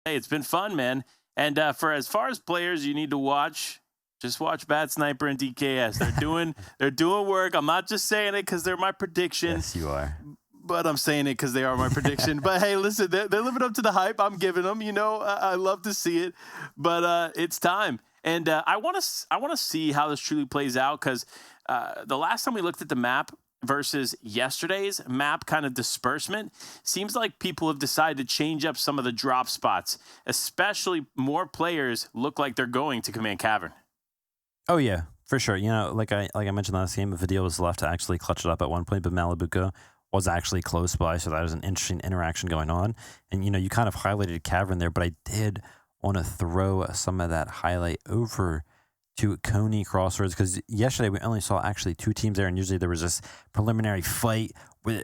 Hey, it's been fun, man. And for as far as players you need to watch, just watch Bad Sniper and DKS. They're doing work. I'm not just saying it because they're my prediction. Yes, you are. But I'm saying it because they are my prediction. But hey, listen, they're living up to the hype I'm giving them. I love to see it. But it's time. And I want to see how this truly plays out because the last time we looked at the map versus yesterday's map kind of disbursement, seems like people have decided to change up some of the drop spots, especially more players look like they're going to Command Cavern. Oh yeah, for sure. Like I mentioned last game, Vidal was left to actually clutch it up at one point, but Malibuca was actually close by, so that was an interesting interaction going on. And you kind of highlighted Cavern there, but I did want to throw some of that highlight over to Coney Crossroads, because yesterday we only saw actually two teams there, and usually there was this preliminary fight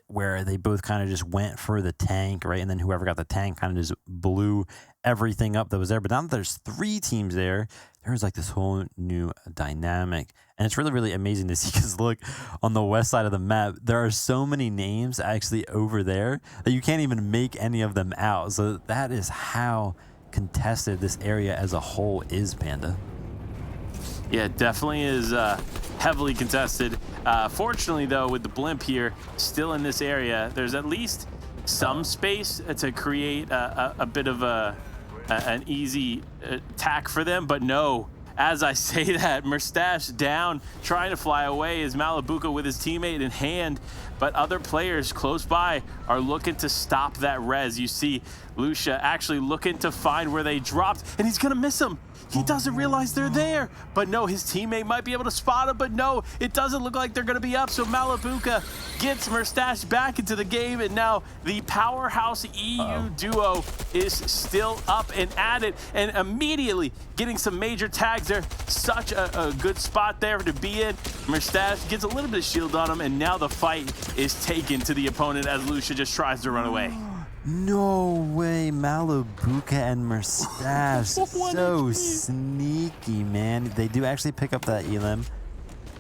where they both kind of just went for the tank, right? And then whoever got the tank kind of just blew everything up that was there. But now that there's three teams there, there's like this whole new dynamic. And it's really, really amazing to see, because look, on the west side of the map, there are so many names actually over there that you can't even make any of them out. So that is how contested this area as a whole is, Panda. Yeah, it definitely is heavily contested. Fortunately, though, with the blimp here still in this area, there's at least some space to create a bit of an easy attack for them. But no, as I say that, Mustache down, trying to fly away is Malibuca with his teammate in hand. But other players close by are looking to stop that res. You see Lucia actually looking to find where they dropped, and he's going to miss them. He doesn't realize they're there. But no, his teammate might be able to spot him, but no, it doesn't look like they're going to be up. So Malibuca gets Mustache back into the game, and now the powerhouse EU duo is still up and at it, and immediately getting some major tags there. Such a good spot there to be in. Mustache gets a little bit of shield on him, and now the fight is taken to the opponent as Lucia just tries to run away. No way, Malibuca and Mustache. So sneaky, man. They do actually pick up that elim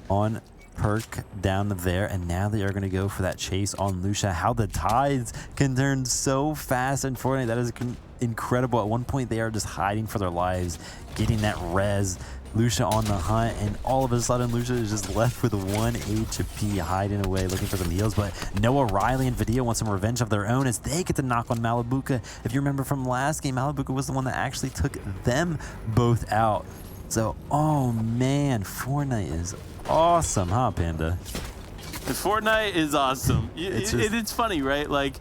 on perk down there, and now they are going to go for that chase on Lucia. How the tides can turn so fast in Fortnite, that is incredible. At one point, they are just hiding for their lives, getting that res. Lucia on the hunt, and all of a sudden Lucia is just left with 1 HP, hiding away, looking for some heals. But Noah, Riley, and Vidal want some revenge of their own as they get to knock on Malibuca. If you remember from last game, Malibuca was the one that actually took them both out. So, oh man, Fortnite is awesome, huh, Panda? Fortnite is awesome. It's funny, right? Like,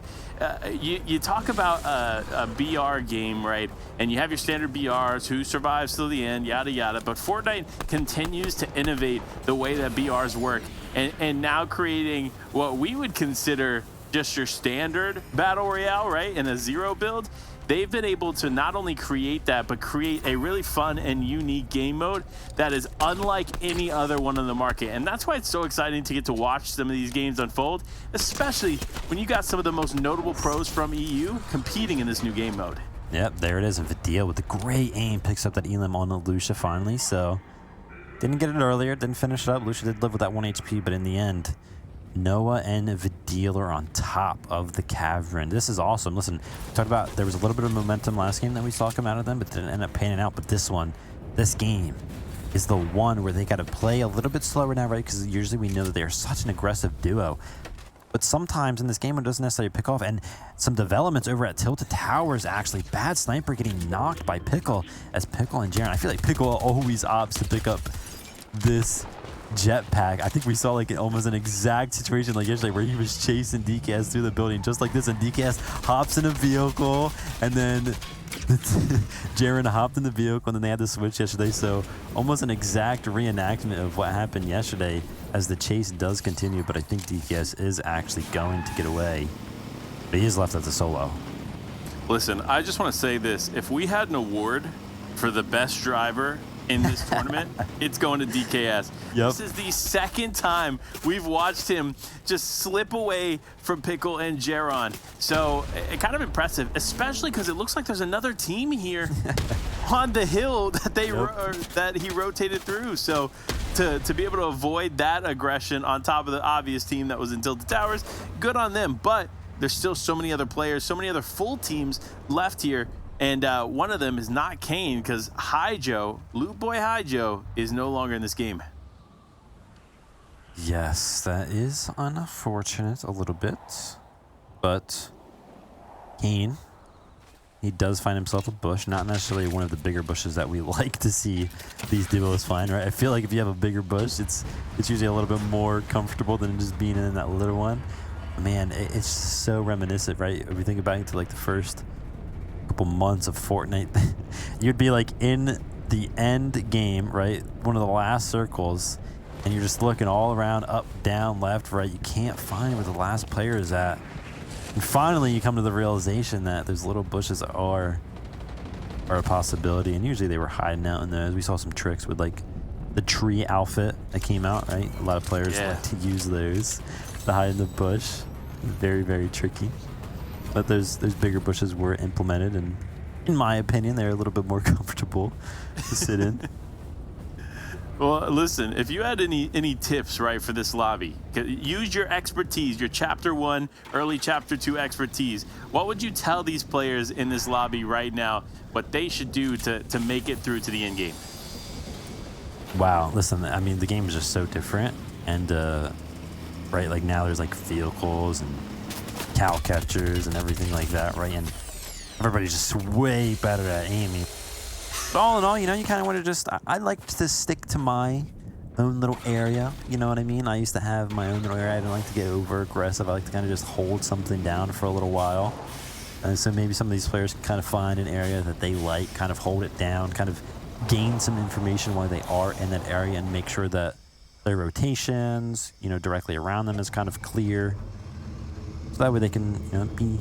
you talk about a BR game, right? And you have your standard BRs, who survives till the end, yada, yada. But Fortnite continues to innovate the way that BRs work. And now creating what we would consider just your standard battle royale, right? In a zero build. They've been able to not only create that, but create a really fun and unique game mode that is unlike any other one on the market. And that's why it's so exciting to get to watch some of these games unfold, especially when you got some of the most notable pros from EU competing in this new game mode. Yep, there it is. And Vidal with the great aim picks up that elim on Lucia finally. So didn't get it earlier, didn't finish it up. Lucia did live with that 1 HP, but in the end, Noah and Vidal are on top of the Cavern. This is awesome. Listen, talked about there was a little bit of momentum last game that we saw come out of them, but didn't end up panning out. But this game is the one where they got to play a little bit slower now, right? Because usually we know that they are such an aggressive duo. But sometimes in this game, it doesn't necessarily pick off. And some developments over at Tilted Towers, actually. Bad Sniper getting knocked by Pickle, as Pickle and Jaren. I feel like Pickle always opts to pick up this jetpack. I think we saw like almost an exact situation like yesterday where he was chasing DKS through the building just like this, and DKS hops in a vehicle, and then Jaren hopped in the vehicle, and then they had to switch yesterday. So almost an exact reenactment of what happened yesterday as the chase does continue. But I think DKS is actually going to get away, but he is left as a solo. Listen, I just want to say this. If we had an award for the best driver in this tournament, it's going to DKS. Yep. This is the second time we've watched him just slip away from Pickle and Jaron. So kind of impressive, especially because it looks like there's another team here on the hill that that he rotated through. So to be able to avoid that aggression on top of the obvious team that was in Tilted Towers, good on them. But there's still so many other players, so many other full teams left here. And one of them is not Kane because Hijo, Loot Boy Hijo, is no longer in this game. Yes, that is unfortunate a little bit. But Kane, he does find himself a bush, not necessarily one of the bigger bushes that we like to see these duos find, right? I feel like if you have a bigger bush, it's usually a little bit more comfortable than just being in that little one. Man, it's so reminiscent, right? If we think about it to like the first couple months of Fortnite, you'd be like in the end game, right? One of the last circles, and you're just looking all around, up, down, left, right. You can't find where the last player is at. And finally, you come to the realization that those little bushes are a possibility. And usually they were hiding out in those. We saw some tricks with like the tree outfit that came out, right? A lot of players like to use those to hide in the bush. Very, very tricky. But those bigger bushes were implemented, and in my opinion, they're a little bit more comfortable to sit in. Well, listen, if you had any tips, right, for this lobby, use your expertise, your Chapter 1, early Chapter 2 expertise. What would you tell these players in this lobby right now what they should do to make it through to the end game? Wow, listen, I mean, the game is just so different. And, right, like now there's like vehicles and cow catchers and everything like that, right? And everybody's just way better at aiming. But all in all, you know, you kind of want to just, I like to stick to my own little area, you know what I mean? I used to have my own little area. I didn't like to get over aggressive. I like to kind of just hold something down for a little while. And so maybe some of these players can kind of find an area that they like, kind of hold it down, kind of gain some information while they are in that area, and make sure that their rotations, you know, directly around them is kind of clear. So that way they can, you know, be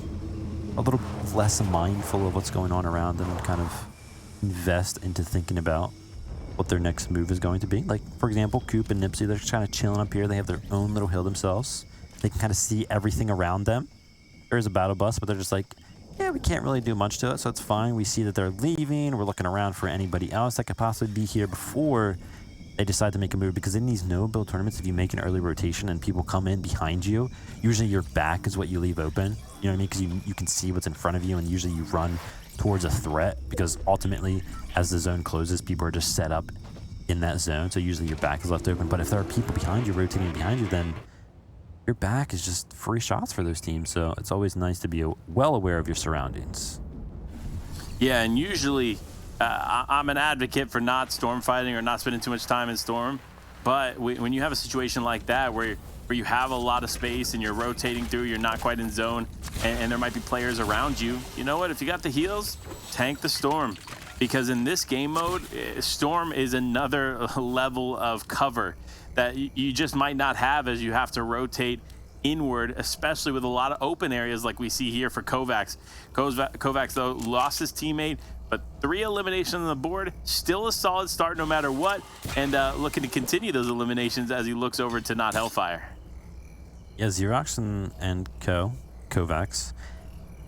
a little less mindful of what's going on around them and kind of invest into thinking about what their next move is going to be. Like, for example, Coop and Nipsey, they're just kind of chilling up here. They have their own little hill themselves. They can kind of see everything around them. There's a battle bus, but they're just like, yeah, we can't really do much to it, so it's fine. We see that they're leaving. We're looking around for anybody else that could possibly be here before they decide to make a move, because in these no-build tournaments, if you make an early rotation and people come in behind you, usually your back is what you leave open. You know what I mean? Because you can see what's in front of you, and usually you run towards a threat, because ultimately, as the zone closes, people are just set up in that zone, so usually your back is left open. But if there are people behind you, rotating behind you, then your back is just free shots for those teams. So it's always nice to be well aware of your surroundings. Yeah, and usually I'm an advocate for not storm fighting or not spending too much time in storm. But when you have a situation like that where you have a lot of space and you're rotating through, you're not quite in zone, and there might be players around you, you know what? If you got the heals, tank the storm. Because in this game mode, storm is another level of cover that you just might not have as you have to rotate inward, especially with a lot of open areas like we see here for Kovacs. Kovacs, though, lost his teammate, but 3 eliminations on the board, still a solid start no matter what, and looking to continue those eliminations as he looks over to not Hellfire. Yeah, Xerox and Kovacs,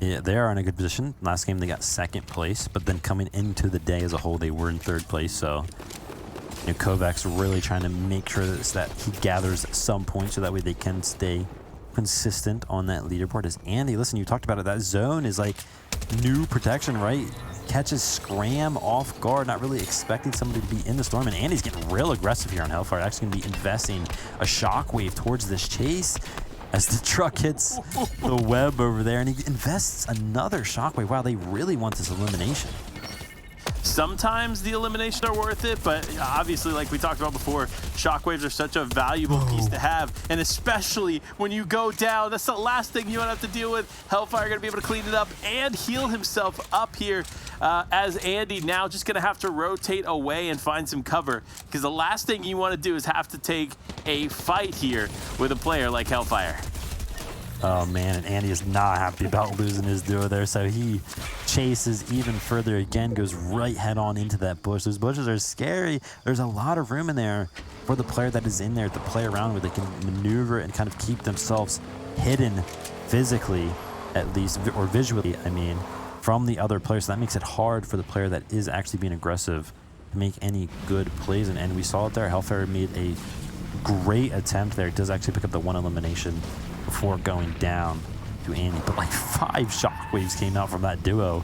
yeah, they are in a good position. Last game they got 2nd place, but then coming into the day as a whole, they were in 3rd place. So, you know, Kovacs really trying to make sure that he gathers some points so that way they can stay consistent on that leaderboard. As Andy, listen, you talked about it. That zone is like new protection, right? Catches Scram off guard, not really expecting somebody to be in the storm. And Andy's getting real aggressive here on Hellfire. Actually going to be investing a shockwave towards this chase as the truck hits the web over there. And he invests another shockwave. Wow, they really want this elimination. Sometimes the eliminations are worth it, but obviously, like we talked about before, shockwaves are such a valuable piece to have, and especially when you go down, that's the last thing you want to have to deal with. Hellfire going to be able to clean it up and heal himself up here, as Andy now just going to have to rotate away and find some cover, because the last thing you want to do is have to take a fight here with a player like Hellfire. Oh man, and Andy is not happy about losing his duo there, so he chases even further again, goes right head on into that bush. Those bushes are scary. There's a lot of room in there for the player that is in there to play around where they can maneuver and kind of keep themselves hidden physically, at least, or visually, I mean, from the other players. So that makes it hard for the player that is actually being aggressive to make any good plays. And we saw it there. Hellfire made a great attempt there. It does actually pick up the 1 elimination before going down to Andy. But like 5 shockwaves came out from that duo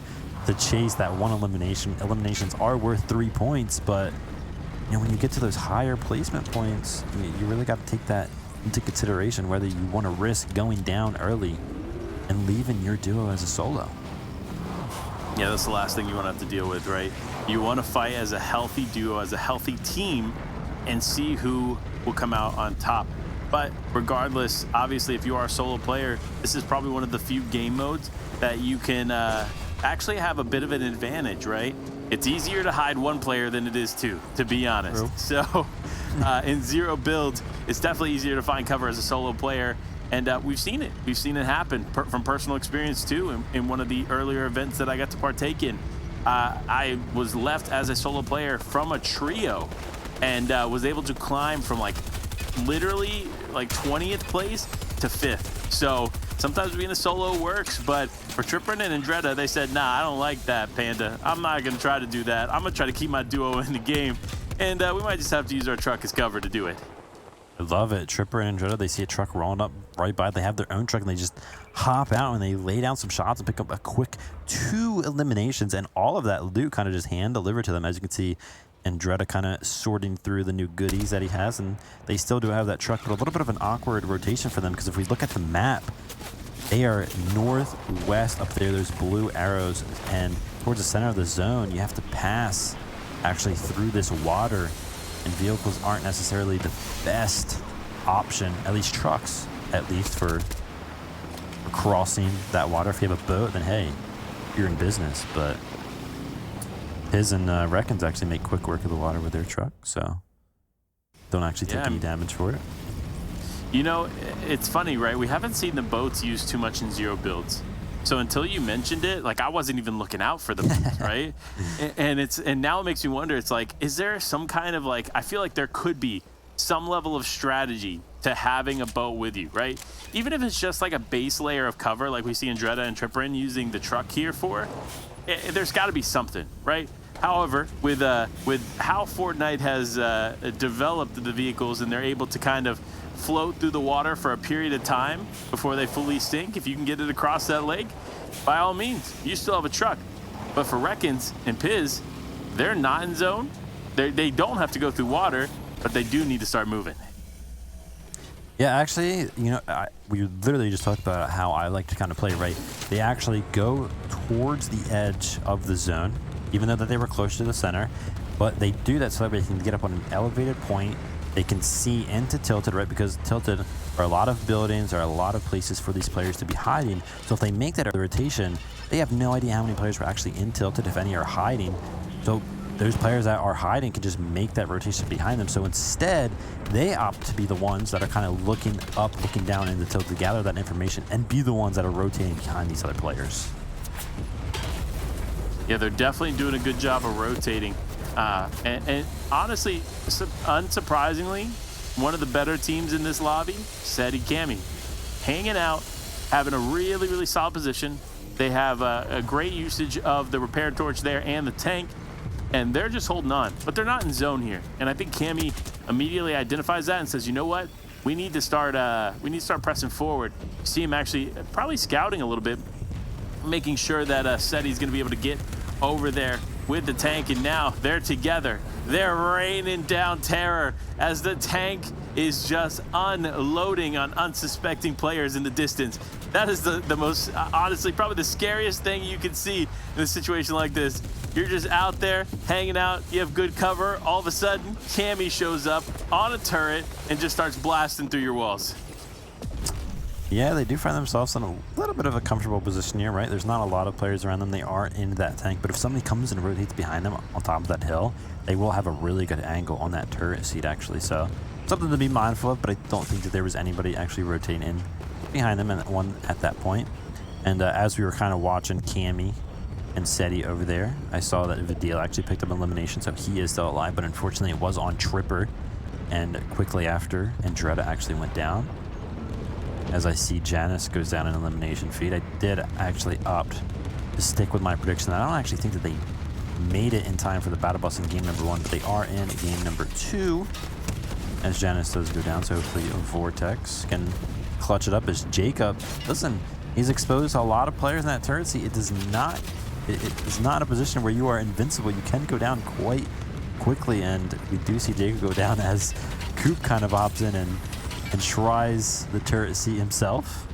to chase that one elimination. Eliminations are worth 3 points, but you know, when you get to those higher placement points, you really got to take that into consideration, whether you want to risk going down early and leaving your duo as a solo. Yeah, that's the last thing you want to have to deal with, right? You want to fight as a healthy duo, as a healthy team, and see who will come out on top. But regardless, obviously, if you are a solo player, this is probably one of the few game modes that you can actually have a bit of an advantage, right? It's easier to hide one player than it is two, to be honest. True. So in zero builds, it's definitely easier to find cover as a solo player. And we've seen it. We've seen it happen from personal experience, too, in one of the earlier events that I got to partake in. I was left as a solo player from a trio and was able to climb from, like, literally, like, 20th place to 5th. So sometimes being a solo works, but for Tripper and Andretta, they said, nah, I don't like that, Panda. I'm not going to try to do that. I'm going to try to keep my duo in the game. And we might just have to use our truck as cover to do it. I love it. Tripper and Andretta, they see a truck rolling up right by. They have their own truck, and they just hop out, and they lay down some shots and pick up a quick 2 eliminations, and all of that loot kind of just hand-delivered to them. As you can see, Andretta kind of sorting through the new goodies that he has, and they still do have that truck, but a little bit of an awkward rotation for them, because if we look at the map, they are northwest up there, those blue arrows, and towards the center of the zone, you have to pass actually through this water, and vehicles aren't necessarily the best option, at least trucks, at least for crossing that water. If you have a boat, then hey, you're in business. But his and Reckons actually make quick work of the water with their truck, so don't actually take any damage for it. You know, it's funny, right? We haven't seen the boats used too much in zero builds. So until you mentioned it, like I wasn't even looking out for the boats, right? And now it makes me wonder, it's like, is there some kind of like, I feel like there could be some level of strategy to having a boat with you, right? Even if it's just like a base layer of cover, like we see Andretta and Tripperin using the truck here for, there's got to be something, right? However, with how Fortnite has developed the vehicles and they're able to kind of float through the water for a period of time before they fully sink, if you can get it across that lake, by all means, you still have a truck. But for Reckons and Piz, they're not in zone. They don't have to go through water, but they do need to start moving. Yeah, actually, you know, we literally just talked about how I like to kind of play, right? They actually go towards the edge of the zone, even though that they were close to the center, but they do that so that they can get up on an elevated point. They can see into Tilted, right? Because Tilted are a lot of buildings, are a lot of places for these players to be hiding. So if they make that rotation, they have no idea how many players are actually in Tilted, if any are hiding. So those players that are hiding can just make that rotation behind them. So instead, they opt to be the ones that are kind of looking up, looking down into Tilted to gather that information and be the ones that are rotating behind these other players. Yeah, they're definitely doing a good job of rotating. And honestly, unsurprisingly, one of the better teams in this lobby, Seti Cami, hanging out, having a really, really solid position. They have a great usage of the repair torch there and the tank, and they're just holding on. But they're not in zone here. And I think Cami immediately identifies that and says, you know what? We need to start pressing forward. You see him actually probably scouting a little bit, making sure that Seti's going to be able to get over there with the tank, and now they're together. They're raining down terror as the tank is just unloading on unsuspecting players in the distance. That is the most, honestly, probably the scariest thing you can see in a situation like this. You're just out there hanging out, you have good cover, all of a sudden, Cammy shows up on a turret and just starts blasting through your walls. Yeah, they do find themselves in a little bit of a comfortable position here, right? There's not a lot of players around them. They are in that tank, but if somebody comes and rotates behind them on top of that hill, they will have a really good angle on that turret seat, actually. So something to be mindful of, but I don't think that there was anybody actually rotating in behind them at that point. And as we were kind of watching Cammy and Seti over there, I saw that Vidil actually picked up an elimination, so he is still alive, but unfortunately it was on Tripper, and quickly after, Andretta actually went down. As I see Janice goes down in elimination feed, I did actually opt to stick with my prediction. I don't actually think that they made it in time for the battle bus in game number 1, but they are in game number 2 as Janice does go down. So hopefully Vortex can clutch it up as Jacob. Listen, he's exposed a lot of players in that turret seat. It does not it is not a position where you are invincible. You can go down quite quickly, and we do see Jacob go down as Coop kind of opts in and tries the turret seat himself.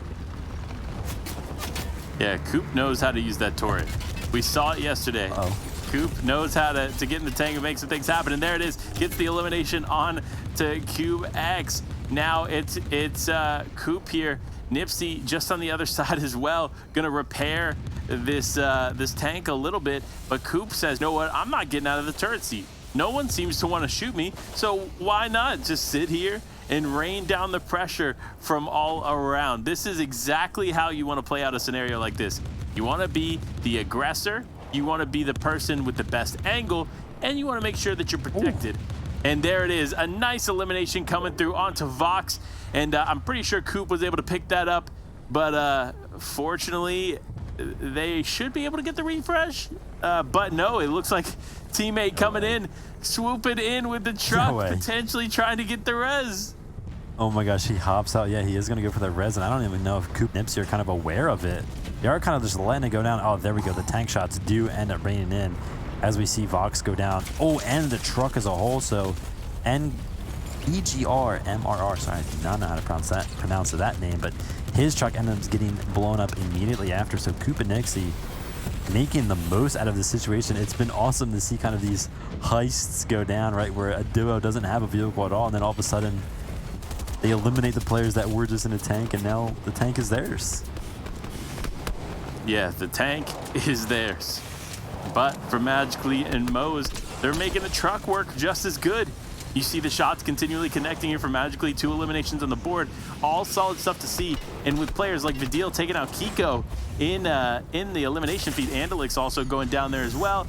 Yeah, Coop knows how to use that turret. We saw it yesterday. Coop knows how to get in the tank and make some things happen, and there it is. Gets the elimination on to Cube X. Now it's Coop here. Nipsey just on the other side as well, gonna repair this this tank a little bit, but Coop says, "You know what? I'm not getting out of the turret seat. No one seems to want to shoot me, so why not just sit here and rain down the pressure from all around?" This is exactly how you want to play out a scenario like this. You want to be the aggressor, you want to be the person with the best angle, and you want to make sure that you're protected. Ooh. And there it is, a nice elimination coming through onto Vox, and I'm pretty sure Coop was able to pick that up, but fortunately, they should be able to get the refresh, but no, it looks like teammate coming in, swooping in with the truck, potentially trying to get the res. Oh my gosh, he hops out. Yeah, he is going to go for the res, and I don't even know if Coop and Nipsey are kind of aware of it. They are kind of just letting it go down. Oh, there we go. The tank shots do end up raining in as we see Vox go down. Oh, and the truck as a whole. So, EGR-MRR. Sorry, I do not know how to pronounce that name, but his truck ends up getting blown up immediately after. So Coop and Nipsey making the most out of the situation. It's been awesome to see kind of these heists go down, right, where a duo doesn't have a vehicle at all, and then all of a sudden they eliminate the players that were just in a tank, and now the tank is theirs. Yeah, the tank is theirs. But for Magically and Moze, they're making the truck work just as good. You see the shots continually connecting here for Magically, 2 eliminations on the board. All solid stuff to see. And with players like Vidil taking out Kiko in the elimination feed, Andalix also going down there as well.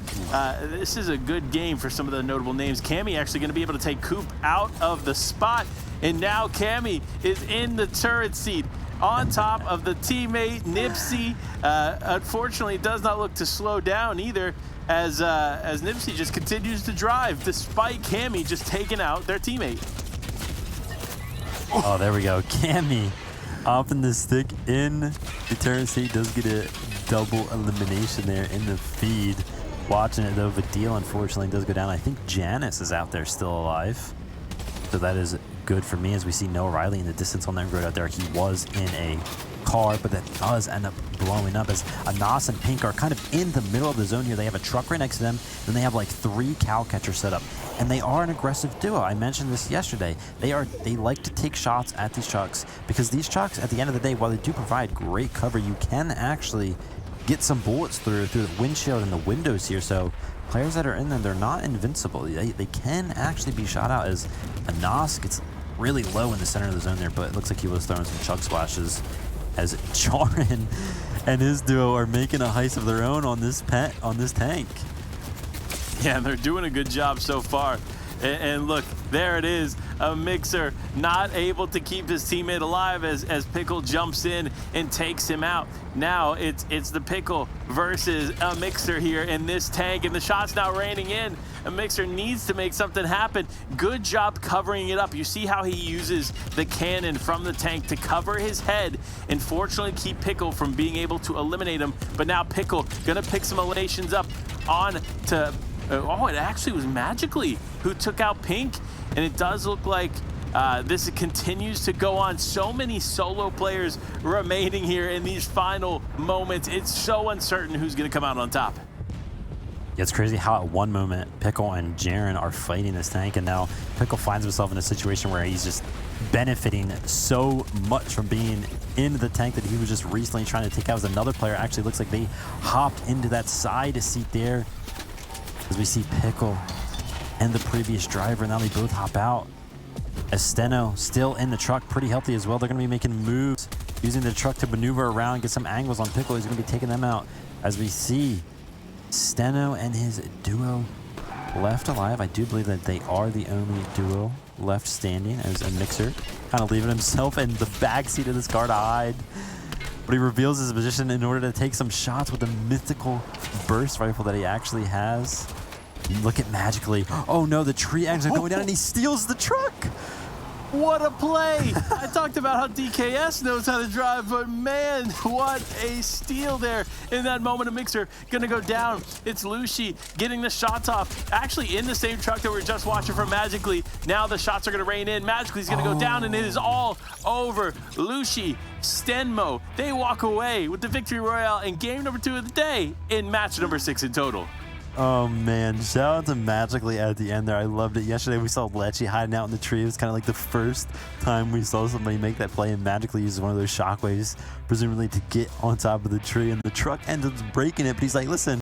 This is a good game for some of the notable names. Cammy actually going to be able to take Coop out of the spot. And now Cammy is in the turret seat on top of the teammate Nipsey. Unfortunately, it does not look to slow down either, as Nipsey just continues to drive despite Cammy just taking out their teammate. Oh, there we go. Cammy opping the stick in the turret seat, does get a double elimination there in the feed. Watching it though, Vidil unfortunately does go down. I think Janice is out there still alive, so that is good for me as we see Noah Riley in the distance on that road out there. He was in a car, but that does end up blowing up as Anas and Pink are kind of in the middle of the zone here. They have a truck right next to them, then they have like 3 cow catchers set up, and they are an aggressive duo. I mentioned this yesterday. They like to take shots at these trucks because these trucks, at the end of the day, while they do provide great cover, you can actually get some bullets through the windshield and the windows here. So players that are in them, they're not invincible. They can actually be shot out as Anas gets really low in the center of the zone there, but it looks like he was throwing some chug splashes as Jarin and his duo are making a heist of their own on this tank. Yeah, they're doing a good job so far. And look, there it is, a Mixer not able to keep his teammate alive as Pickle jumps in and takes him out. Now it's the Pickle versus a Mixer here in this tank, and the shot's now raining in. A Mixer needs to make something happen. Good job covering it up. You see how he uses the cannon from the tank to cover his head and fortunately keep Pickle from being able to eliminate him. But now Pickle gonna pick some eliminations up on to oh, it actually was Magically who took out Pink, and it does look like this continues to go on. So many solo players remaining here in these final moments. It's so uncertain who's going to come out on top. Yeah, it's crazy how at one moment Pickle and Jarin are fighting this tank, and now Pickle finds himself in a situation where he's just benefiting so much from being in the tank that he was just recently trying to take out. As another player actually looks like they hopped into that side seat there, as we see Pickle and the previous driver. Now they both hop out. As Steno still in the truck, pretty healthy as well. They're going to be making moves, using the truck to maneuver around, get some angles on Pickle. He's going to be taking them out. As we see Steno and his duo left alive. I do believe that they are the only duo left standing, as a Mixer kind of leaving himself in the backseat of this car to hide. But he reveals his position in order to take some shots with the mythical burst rifle that he actually has. Look at Magically. Oh no, the tree ends up going down and he steals the truck. What a play! I talked about how DKS knows how to drive, but man, what a steal there in that moment of Mixer. Gonna go down. It's Lucy getting the shots off. Actually in the same truck that we were just watching from Magically. Now the shots are gonna rain in. Magically's gonna go down, and it is all over. Lucy, Stenmo, they walk away with the victory royale in game number 2 of the day in match number 6 in total. Oh man, shout out to Magically at the end there. I loved it. Yesterday we saw Lechy hiding out in the tree. It was kind of like the first time we saw somebody make that play, and Magically uses one of those shockwaves, presumably to get on top of the tree, and the truck ends up breaking it, but he's like, listen,